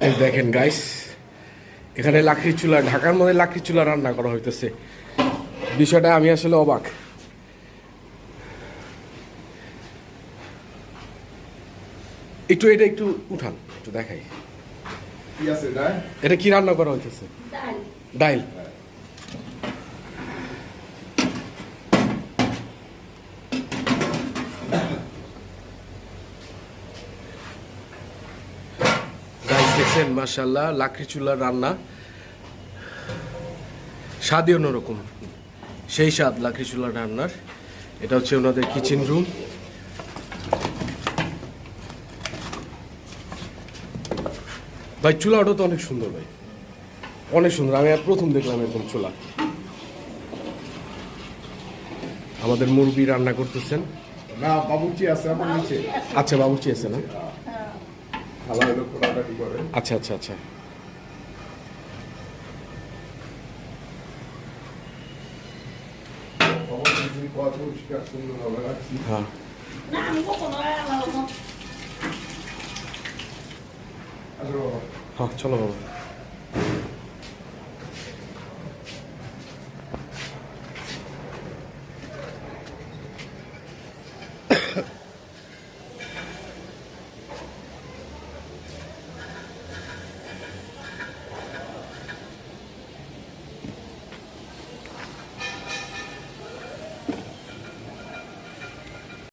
এই দেখেন গাইস, এখানে লাকড়ির চুলা, ঢাকার মধ্যে লাকড়ির চুলা রান্না করা হইতেছে। বিষয়টা আমি আসলে অবাক। একটু এটা একটু উঠান, একটু দেখাই এটা কি রান্না করা হইতেছে। ডাইল। দেখছেন মাশাআল্লাহ, লাকড়ি চুলার রান্না, স্বাদই অন্যরকম, সেই স্বাদ লাকড়ি চুলার রান্নার। এটা হচ্ছে ওনাদের কিচেন রুম। ভাই চুলাটা তো অনেক সুন্দর, ভাই অনেক সুন্দর। আমি আর প্রথম দেখলাম এরকম চুলা। আমাদের মুরগি রান্না করতেছেন। না, বাবুর্চি আছে আমার নিচে। আচ্ছা, বাবুর্চি আছে না? খালা হলো কোটাকাটি করে। আচ্ছা আচ্ছা আচ্ছা। পরিষ্কার সুন্দরভাবে রাখছি। হ্যাঁ হ্যাঁ, চলো বাবা।